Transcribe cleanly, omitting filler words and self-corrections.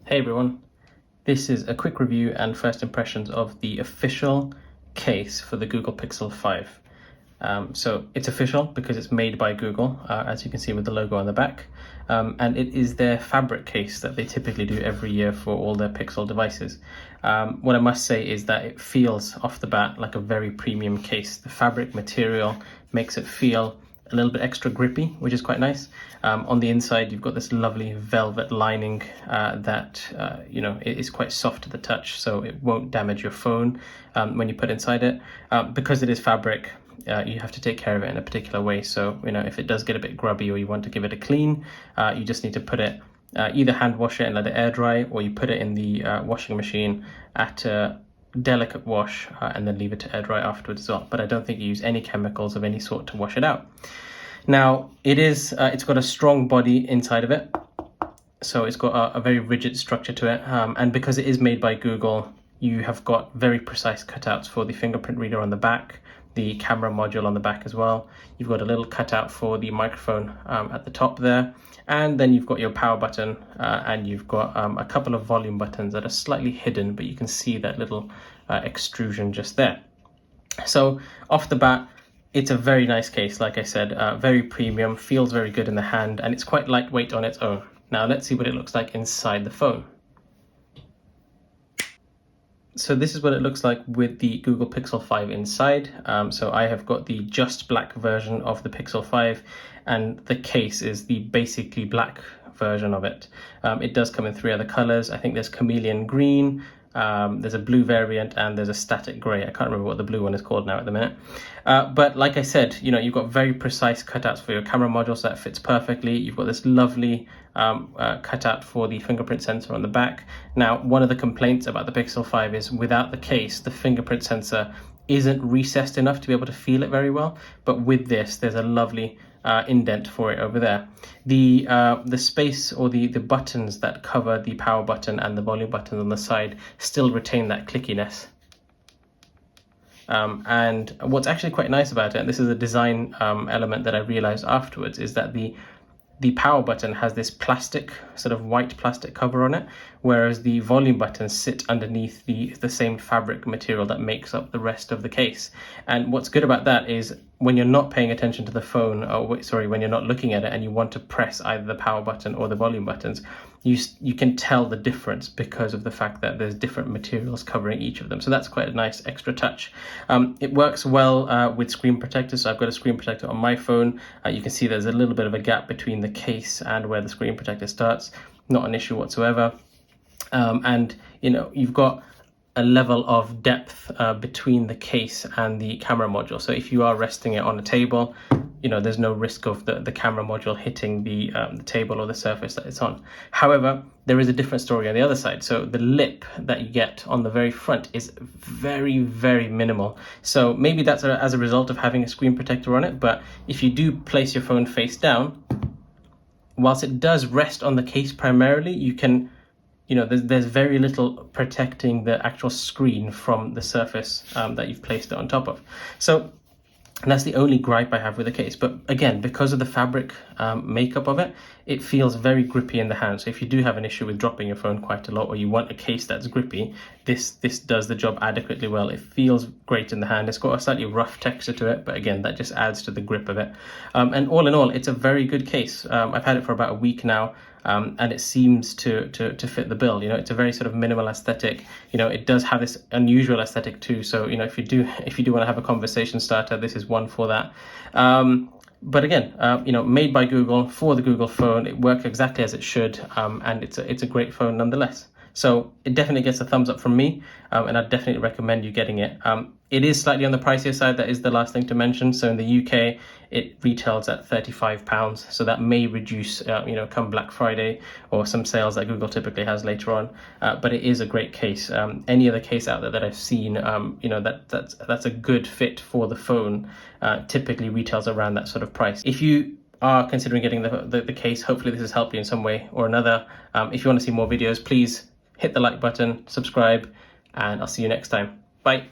Hey everyone, this is a quick review and first impressions of the official case for the Google Pixel 5. So it's official because it's made by Google, as you can see with the logo on the back, and it is their fabric case that they typically do every year for all their Pixel devices. What I must say is that it feels off the bat like a very premium case. The fabric material makes it feel a little bit extra grippy, which is quite nice. On the inside, you've got this lovely velvet lining that is quite soft to the touch, so it won't damage your phone when you put inside it. Because it is fabric, you have to take care of it in a particular way. So if it does get a bit grubby or you want to give it a clean, you just need to put it, either hand wash it and let it air dry, or you put it in the washing machine at a delicate wash and then leave it to air dry afterwards as well. But I don't think you use any chemicals of any sort to wash it out. Now it's got a strong body inside of it, so it's got a very rigid structure to it, and because it is made by Google, you have got very precise cutouts for the fingerprint reader on the back, the camera module on the back as well. You've got a little cutout for the microphone at the top there, and then you've got your power button, and you've got a couple of volume buttons that are slightly hidden, but you can see that little extrusion just there. So off the bat, it's a very nice case, like I said, very premium, feels very good in the hand, and it's quite lightweight on its own. Now let's see what it looks like inside the phone. So this is what it looks like with the Google Pixel 5 inside. So I have got the just black version of the Pixel 5, and the case is the basically black version of it. It does come in 3 other colors. I think there's chameleon green, there's a blue variant, and there's a static gray. I can't remember what the blue one is called now at the minute. But like I said, you've got very precise cutouts for your camera module, so that fits perfectly. You've got this lovely cutout for the fingerprint sensor on the back. Now, one of the complaints about the Pixel 5 is without the case, the fingerprint sensor isn't recessed enough to be able to feel it very well. But with this, there's a lovely indent for it over there. The space or the buttons that cover the power button and the volume button on the side still retain that clickiness. And what's actually quite nice about it, and this is a design element that I realized afterwards, is that the power button has this plastic, sort of white plastic cover on it, whereas the volume buttons sit underneath the same fabric material that makes up the rest of the case. And what's good about that is when you're not paying attention to the phone, when you're not looking at it and you want to press either the power button or the volume buttons, you can tell the difference because of the fact that there's different materials covering each of them. So that's quite a nice extra touch. It works well with screen protectors. So I've got a screen protector on my phone. You can see there's a little bit of a gap between the case and where the screen protector starts. Not an issue whatsoever. And you've got a level of depth between the case and the camera module. So if you are resting it on a table, there's no risk of the camera module hitting the table or the surface that it's on. However, there is a different story on the other side. So the lip that you get on the very front is very, very minimal. So maybe that's as a result of having a screen protector on it. But if you do place your phone face down, whilst it does rest on the case primarily, you can there's very little protecting the actual screen from the surface that you've placed it on top of. So that's the only gripe I have with the case. But again, because of the fabric makeup of it, it feels very grippy in the hand. So if you do have an issue with dropping your phone quite a lot, or you want a case that's grippy, this does the job adequately well. It feels great in the hand. It's got a slightly rough texture to it, but again, that just adds to the grip of it. And all in all, it's a very good case. I've had it for about a week now. And it seems to fit the bill. It's a very sort of minimal aesthetic. It does have this unusual aesthetic too. So if you do want to have a conversation starter, this is one for that. But again, made by Google for the Google phone, it works exactly as it should, and it's a great phone nonetheless. So it definitely gets a thumbs up from me, and I'd definitely recommend you getting it. It is slightly on the pricier side. That is the last thing to mention. So in the UK, it retails at £35. So that may reduce, come Black Friday or some sales that Google typically has later on. But it is a great case. Any other case out there that I've seen, that's a good fit for the phone. Typically retails around that sort of price. If you are considering getting the case, hopefully this has helped you in some way or another. If you want to see more videos, please hit the like button, subscribe, and I'll see you next time. Bye.